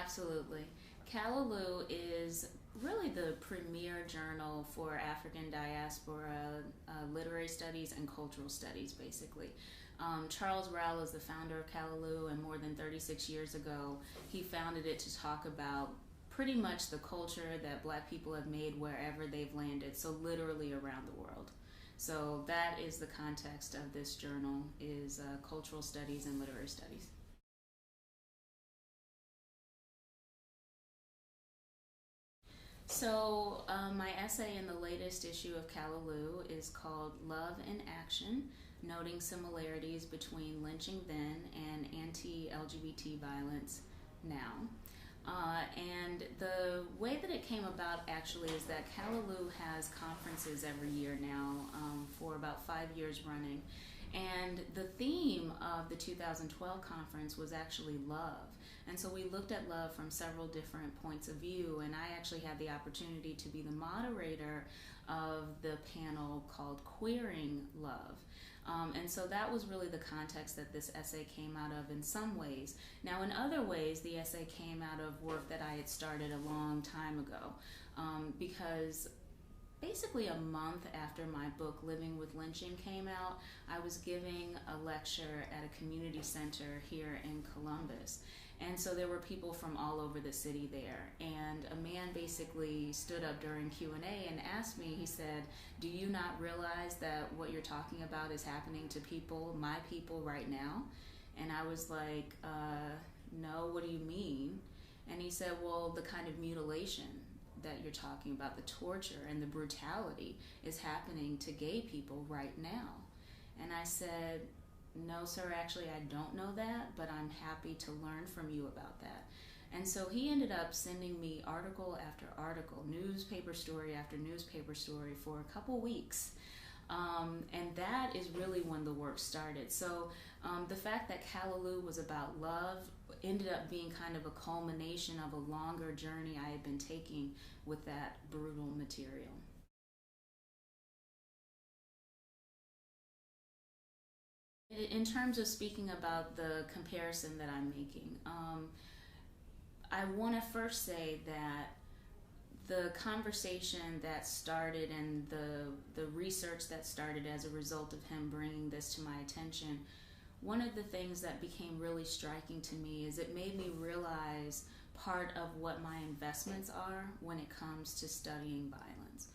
Absolutely. Callaloo is really the premier journal for African diaspora literary studies and cultural studies, basically. Charles Rowell is the founder of Callaloo, and more than 36 years ago, he founded it to talk about pretty much the culture that Black people have made wherever they've landed, so literally around the world. So that is the context of this journal, is cultural studies and literary studies. So, my essay in the latest issue of Callaloo is called Love in Action, noting similarities between lynching then and anti-LGBT violence now. And the way that it came about actually is that Callaloo has conferences every year now, for about 5 years running. And the theme of the 2012 conference was actually love. And so we looked at love from several different points of view, and I actually had the opportunity to be the moderator of the panel called Queering Love. And so that was really the context that this essay came out of in some ways. Now, in other ways, the essay came out of work that I had started a long time ago, because basically a month after my book Living with Lynching came out, I was giving a lecture at a community center here in Columbus. And so there were people from all over the city there. And a man basically stood up during Q&A and asked me, he said, "Do you not realize that what you're talking about is happening to people, my people right now?" And I was like, no, what do you mean? And he said, well, the kind of mutilation that you're talking about, the torture and the brutality, is happening to gay people right now. And I said, no, sir, actually, I don't know that, but I'm happy to learn from you about that. And so he ended up sending me article after article, newspaper story after newspaper story for a couple weeks. And that is really when the work started. So the fact that Callaloo was about love ended up being kind of a culmination of a longer journey I had been taking with that brutal material. In terms of speaking about the comparison that I'm making, I want to first say that the conversation that started and the research that started as a result of him bringing this to my attention, one of the things that became really striking to me is it made me realize part of what my investments are when it comes to studying violence.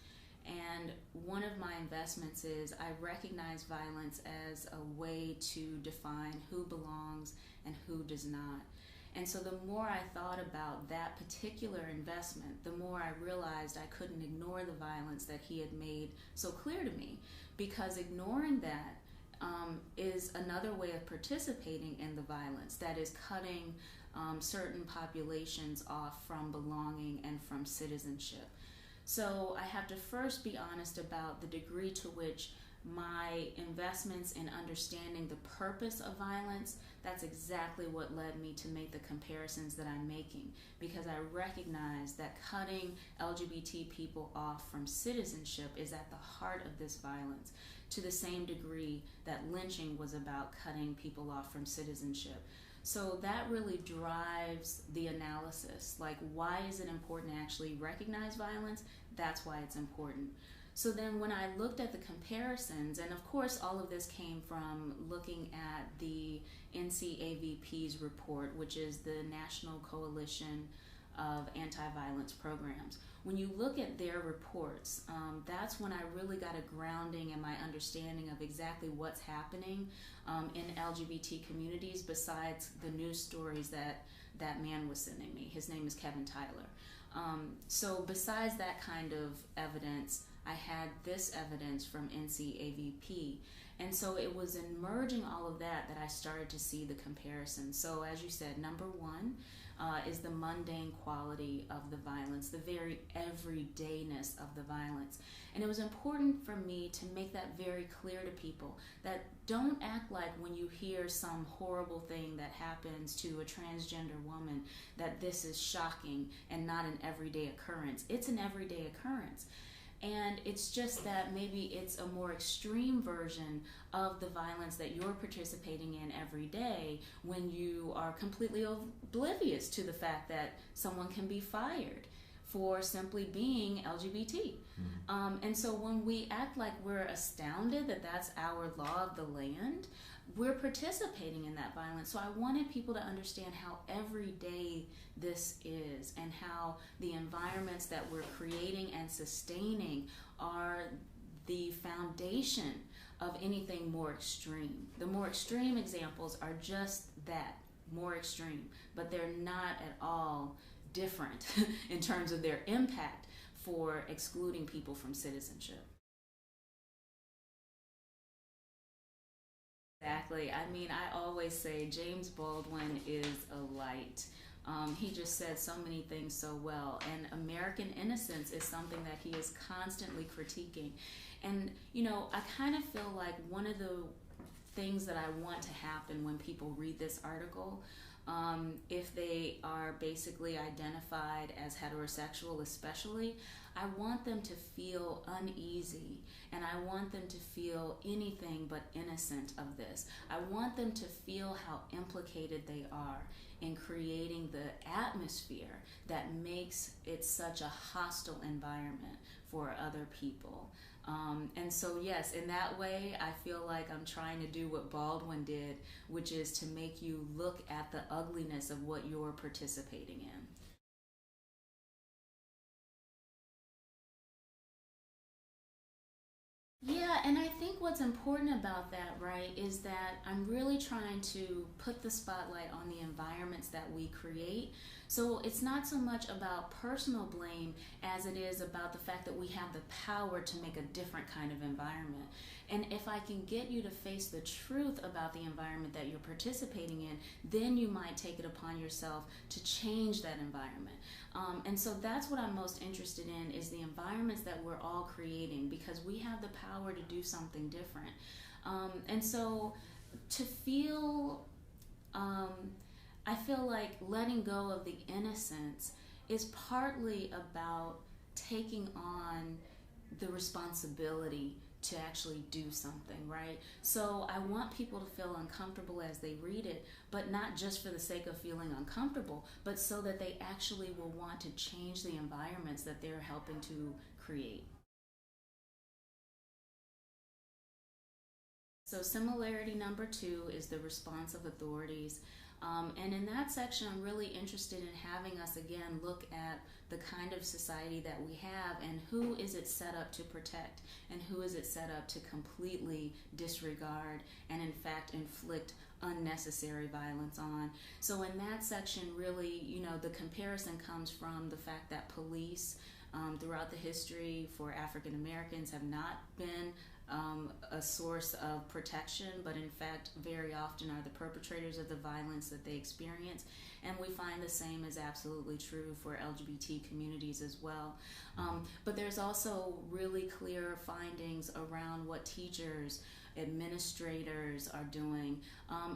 And one of my investments is I recognize violence as a way to define who belongs and who does not. And so the more I thought about that particular investment, the more I realized I couldn't ignore the violence that he had made so clear to me, because ignoring that is another way of participating in the violence, that is cutting certain populations off from belonging and from citizenship. So I have to first be honest about the degree to which my investments in understanding the purpose of violence, that's exactly what led me to make the comparisons that I'm making, because I recognize that cutting LGBT people off from citizenship is at the heart of this violence, to the same degree that lynching was about cutting people off from citizenship. So that really drives the analysis. Like, why is it important to actually recognize violence? That's why it's important. So then when I looked at the comparisons, and of course all of this came from looking at the NCAVP's report, which is the National Coalition of Anti-Violence Programs. When you look at their reports, that's when I really got a grounding in my understanding of exactly what's happening in LGBT communities, besides the news stories that that man was sending me. His name is Kevin Tyler. So besides that kind of evidence, I had this evidence from NCAVP. And so it was in merging all of that that I started to see the comparison. So as you said, number one is the mundane quality of the violence, the very everydayness of the violence. And it was important for me to make that very clear to people, that don't act like when you hear some horrible thing that happens to a transgender woman that this is shocking and not an everyday occurrence. It's an everyday occurrence. And it's just that maybe it's a more extreme version of the violence that you're participating in every day when you are completely oblivious to the fact that someone can be fired for simply being LGBT. And so when we act like we're astounded that that's our law of the land, we're participating in that violence. So I wanted people to understand how everyday this is and how the environments that we're creating and sustaining are the foundation of anything more extreme. The more extreme examples are just that, more extreme, but they're not at all different in terms of their impact for excluding people from citizenship. Exactly. I mean, I always say James Baldwin is a light. He just said so many things so well. And American innocence is something that he is constantly critiquing. And, you know, I kind of feel like one of the things that I want to happen when people read this article, if they are basically identified as heterosexual, especially, I want them to feel uneasy and I want them to feel anything but innocent of this. I want them to feel how implicated they are in creating the atmosphere that makes it such a hostile environment for other people. And so, yes, in that way, I feel like I'm trying to do what Baldwin did, which is to make you look at the ugliness of what you're participating in. Yeah, and I think what's important about that, right, is that I'm really trying to put the spotlight on the environments that we create. So it's not so much about personal blame as it is about the fact that we have the power to make a different kind of environment. And if I can get you to face the truth about the environment that you're participating in, then you might take it upon yourself to change that environment. And so that's what I'm most interested in is the environments that we're all creating because we have the power to do something different. And so to feel, um, I feel like letting go of the innocence is partly about taking on the responsibility to actually do something, right? So I want people to feel uncomfortable as they read it, but not just for the sake of feeling uncomfortable, but so that they actually will want to change the environments that they're helping to create. So similarity number two is the response of authorities. And in that section, I'm really interested in having us again look at the kind of society that we have and who is it set up to protect and who is it set up to completely disregard and in fact inflict unnecessary violence on. So in that section, really, you know, the comparison comes from the fact that police throughout the history for African Americans have not been a source of protection, but in fact very often are the perpetrators of the violence that they experience. And we find the same is absolutely true for LGBT communities as well. But there's also really clear findings around what teachers, administrators are doing.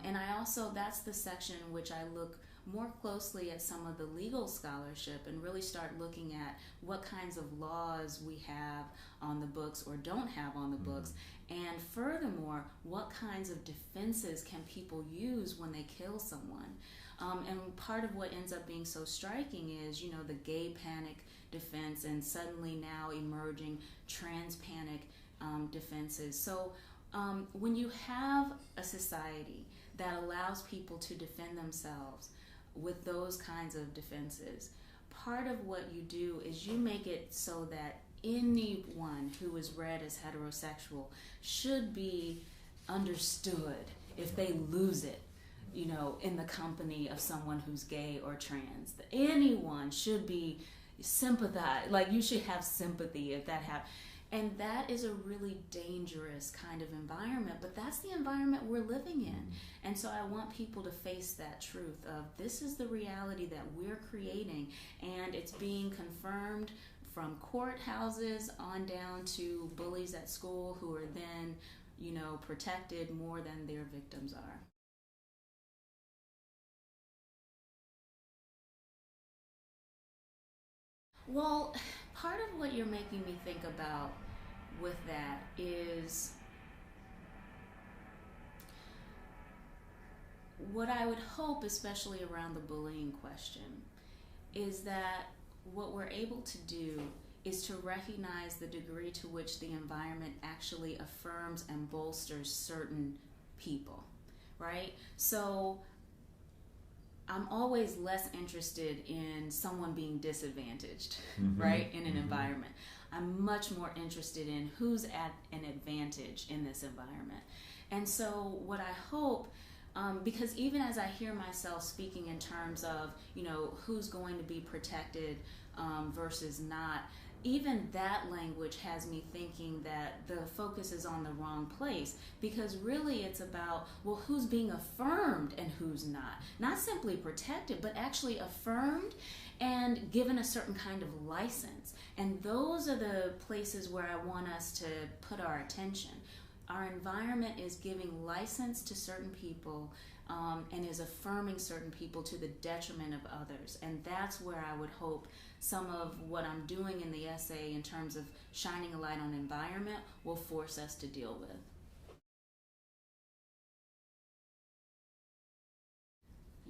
And I also, that's the section in which I look more closely at some of the legal scholarship and really start looking at what kinds of laws we have on the books or don't have on the books. And furthermore, what kinds of defenses can people use when they kill someone? And part of what ends up being so striking is, you know, the gay panic defense and suddenly now emerging trans panic defenses. So when you have a society that allows people to defend themselves with those kinds of defenses, part of what you do is you make it so that anyone who is read as heterosexual should be understood if they lose it, you know, in the company of someone who's gay or trans. Anyone should be sympathized, like you should have sympathy if that happens. And that is a really dangerous kind of environment, but that's the environment we're living in. And so I want people to face that truth of this is the reality that we're creating, and it's being confirmed from courthouses on down to bullies at school who are then, you know, protected more than their victims are. Well, part of what you're making me think about with that is what I would hope, especially around the bullying question, is that what we're able to do is to recognize the degree to which the environment actually affirms and bolsters certain people, right? So I'm always less interested in someone being disadvantaged, right, in an environment. I'm much more interested in who's at an advantage in this environment. And so what I hope, because even as I hear myself speaking in terms of, who's going to be protected versus not, even that language has me thinking that the focus is on the wrong place, because really it's about, well, who's being affirmed and who's not. Not simply protected, but actually affirmed and given a certain kind of license. And those are the places where I want us to put our attention. Our environment is giving license to certain people and is affirming certain people to the detriment of others. And that's where I would hope some of what I'm doing in the essay in terms of shining a light on environment will force us to deal with.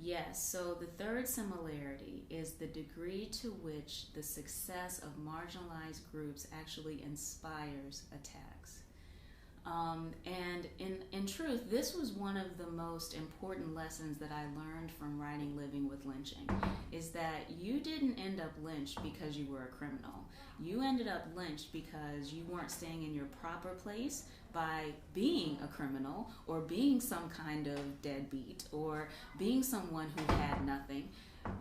Yes, so the third similarity is the degree to which the success of marginalized groups actually inspires attacks. And in truth, this was one of the most important lessons that I learned from writing Living with Lynching, is that you didn't end up lynched because you were a criminal. You ended up lynched because you weren't staying in your proper place by being a criminal or being some kind of deadbeat or being someone who had nothing.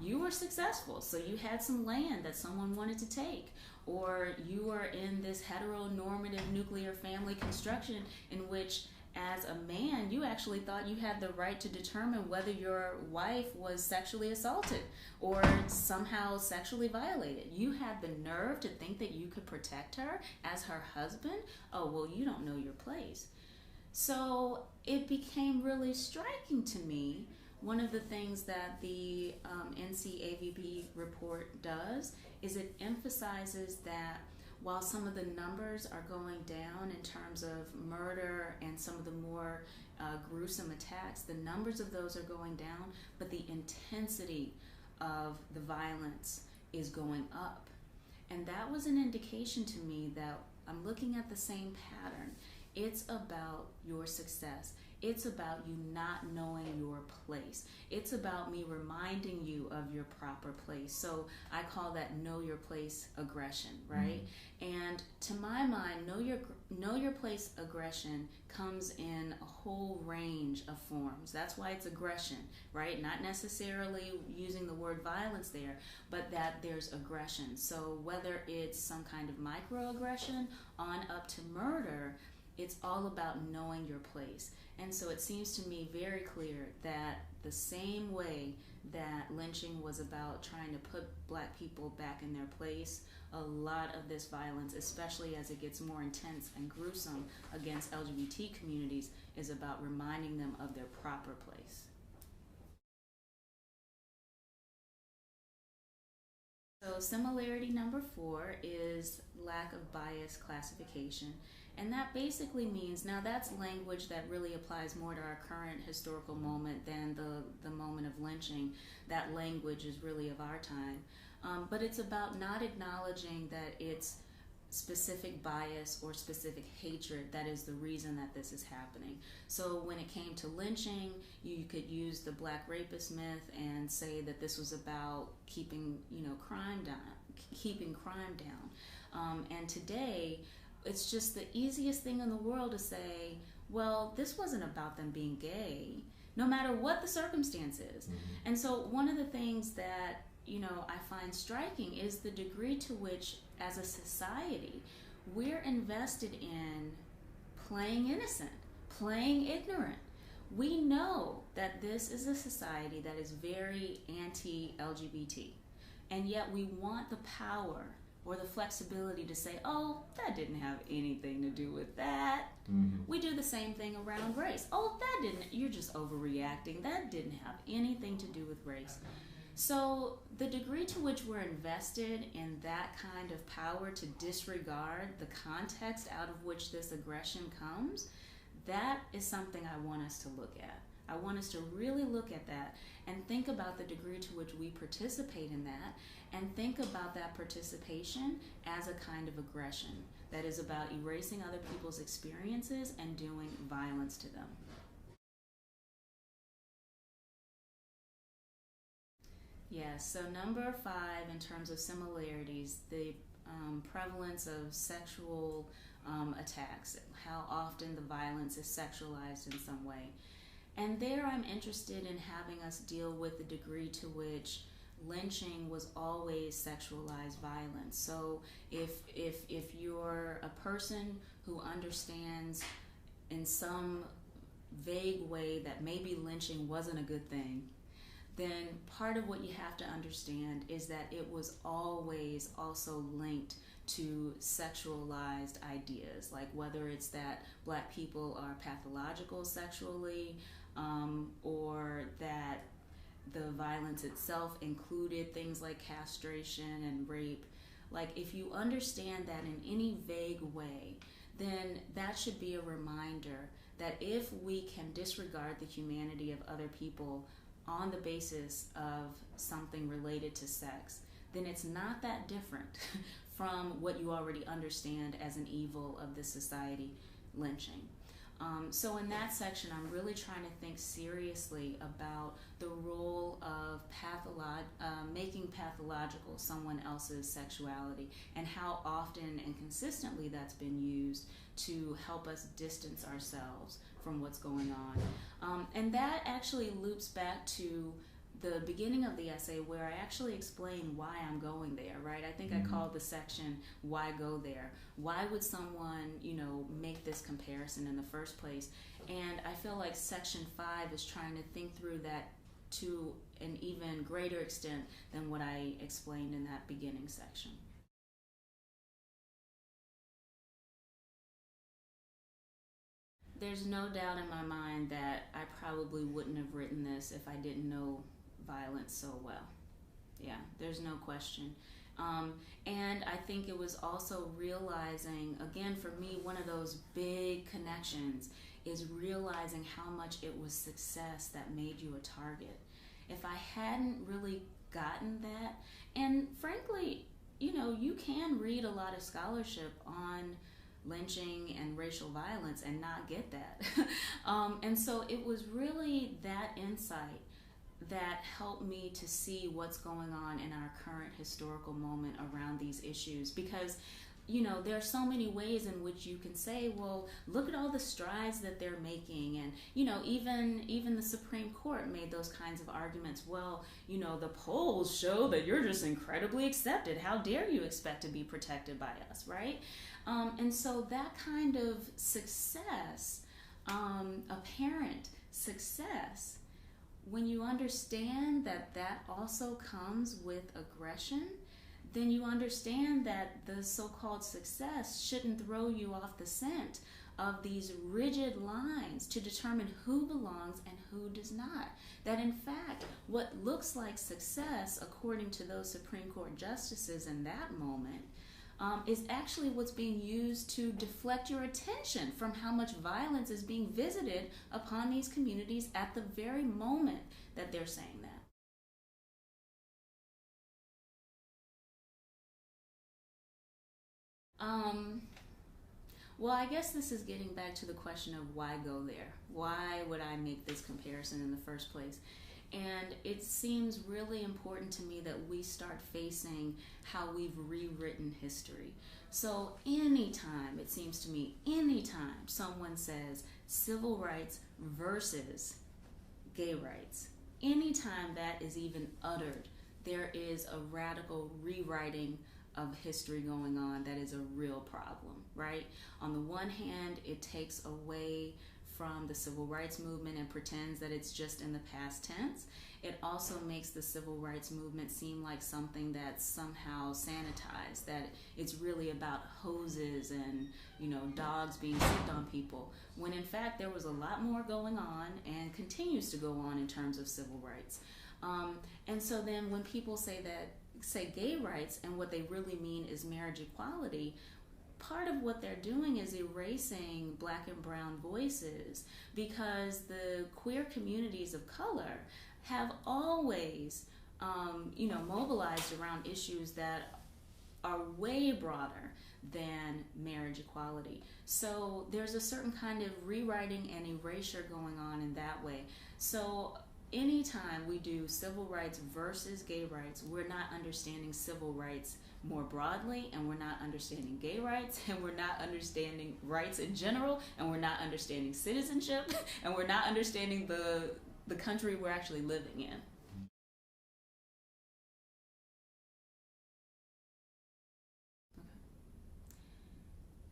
You were successful, so you had some land that someone wanted to take, or you were in this heteronormative nuclear family construction in which, as a man, you actually thought you had the right to determine whether your wife was sexually assaulted or somehow sexually violated. You had the nerve to think that you could protect her as her husband? Oh, well, you don't know your place. So it became really striking to me. One of the things that the NCAVP report does is it emphasizes that while some of the numbers are going down in terms of murder and some of the more gruesome attacks, the numbers of those are going down, but the intensity of the violence is going up. And that was an indication to me that I'm looking at the same pattern. It's about your success. It's about you not knowing your place. It's about me reminding you of your proper place. So I call that know your place aggression, right? And to my mind, know your place aggression comes in a whole range of forms. That's why it's aggression, right? Not necessarily using the word violence there, but that there's aggression. So whether it's some kind of microaggression on up to murder, it's all about knowing your place. And so it seems to me very clear that the same way that lynching was about trying to put Black people back in their place, a lot of this violence, especially as it gets more intense and gruesome against LGBT communities, is about reminding them of their proper place. So similarity number 4 is lack of bias classification. And that basically means, now that's language that really applies more to our current historical moment than the moment of lynching. That language is really of our time. But it's about not acknowledging that it's specific bias or specific hatred that is the reason that this is happening. So when it came to lynching, you could use the Black rapist myth and say that this was about keeping crime down. And today, it's just the easiest thing in the world to say, well, this wasn't about them being gay, no matter what the circumstance is. And so one of the things that I find striking is the degree to which, as a society, we're invested in playing innocent, playing ignorant. We know that this is a society that is very anti-LGBT, and yet we want the power or the flexibility to say, oh, that didn't have anything to do with that. We do the same thing around race. Oh, you're just overreacting. That didn't have anything to do with race. So, the degree to which we're invested in that kind of power to disregard the context out of which this aggression comes, that is something I want us to look at. I want us to really look at that and think about the degree to which we participate in that, and think about that participation as a kind of aggression that is about erasing other people's experiences and doing violence to them. Yes, so number 5, in terms of similarities, the prevalence of sexual attacks, how often the violence is sexualized in some way. And there I'm interested in having us deal with the degree to which lynching was always sexualized violence. So if you're a person who understands in some vague way that maybe lynching wasn't a good thing, then part of what you have to understand is that it was always also linked to sexualized ideas, like whether it's that black people are pathological sexually, or that the violence itself included things like castration and rape. Like, if you understand that in any vague way, then that should be a reminder that if we can disregard the humanity of other people on the basis of something related to sex, then it's not that different from what you already understand as an evil of this society, lynching. So in that section, I'm really trying to think seriously about the role of making pathological someone else's sexuality, and how often and consistently that's been used to help us distance ourselves from what's going on. And that actually loops back to the beginning of the essay, where I actually explain why I'm going there, right? I think I called the section, Why Go There? Why would someone, make this comparison in the first place? And I feel like section 5 is trying to think through that to an even greater extent than what I explained in that beginning section. There's no doubt in my mind that I probably wouldn't have written this if I didn't know violence so well. Yeah, there's no question. And I think it was also realizing, again, for me, one of those big connections is realizing how much it was success that made you a target. If I hadn't really gotten that, and frankly, you can read a lot of scholarship on lynching and racial violence and not get that. And so it was really that insight that helped me to see what's going on in our current historical moment around these issues. Because there are so many ways in which you can say, well, look at all the strides that they're making. And even the Supreme Court made those kinds of arguments. Well, the polls show that you're just incredibly accepted. How dare you expect to be protected by us, right? And so that kind of success, apparent success, when you understand that that also comes with aggression, then you understand that the so-called success shouldn't throw you off the scent of these rigid lines to determine who belongs and who does not. That in fact, what looks like success, according to those Supreme Court justices in that moment, is actually what's being used to deflect your attention from how much violence is being visited upon these communities at the very moment that they're saying that. Well, I guess this is getting back to the question of why go there? Why would I make this comparison in the first place? And it seems really important to me that we start facing how we've rewritten history. So anytime, it seems to me, anytime someone says civil rights versus gay rights, anytime that is even uttered, there is a radical rewriting of history going on that is a real problem, right? On the one hand, it takes away from the civil rights movement and pretends that it's just in the past tense. It also makes the civil rights movement seem like something that's somehow sanitized, that it's really about hoses and dogs being sicked on people, when in fact there was a lot more going on and continues to go on in terms of civil rights. And so then when people say gay rights, and what they really mean is marriage equality, part of what they're doing is erasing Black and brown voices, because the queer communities of color have always, mobilized around issues that are way broader than marriage equality. So there's a certain kind of rewriting and erasure going on in that way. So anytime we do civil rights versus gay rights, we're not understanding civil rights more broadly, and we're not understanding gay rights, and we're not understanding rights in general, and we're not understanding citizenship, and we're not understanding the country we're actually living in.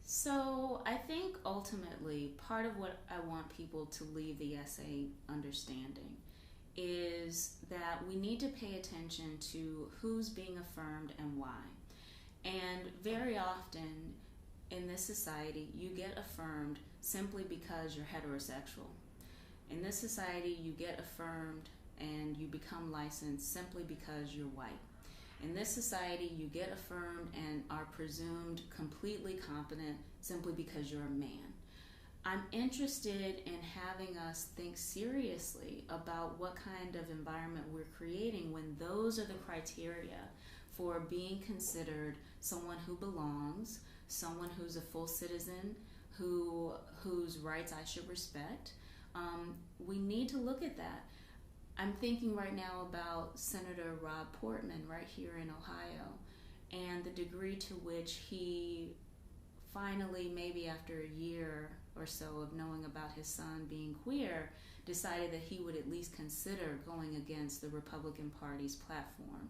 So I think ultimately part of what I want people to leave the essay understanding is that we need to pay attention to who's being affirmed and why. And very often in this society, you get affirmed simply because you're heterosexual. In this society, you get affirmed and you become licensed simply because you're white. In this society, you get affirmed and are presumed completely competent simply because you're a man. I'm interested in having us think seriously about what kind of environment we're creating when those are the criteria for being considered someone who belongs, someone who's a full citizen, whose rights I should respect. We need to look at that. I'm thinking right now about Senator Rob Portman right here in Ohio, and the degree to which he finally, maybe after a year or so of knowing about his son being queer, decided that he would at least consider going against the Republican Party's platform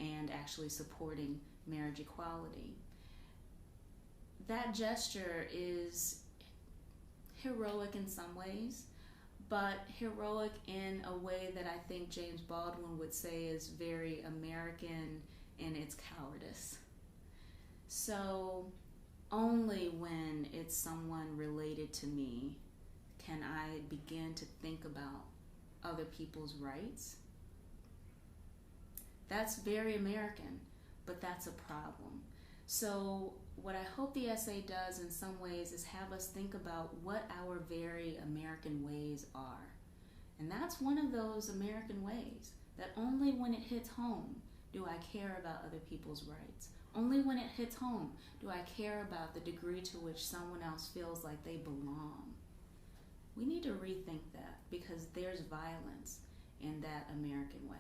and actually supporting marriage equality. That gesture is heroic in some ways, but heroic in a way that I think James Baldwin would say is very American in its cowardice. So only when it's someone related to me can I begin to think about other people's rights. That's very American, but that's a problem. So what I hope the essay does in some ways is have us think about what our very American ways are. And that's one of those American ways, that only when it hits home do I care about other people's rights. Only when it hits home do I care about the degree to which someone else feels like they belong. We need to rethink that, because there's violence in that American way.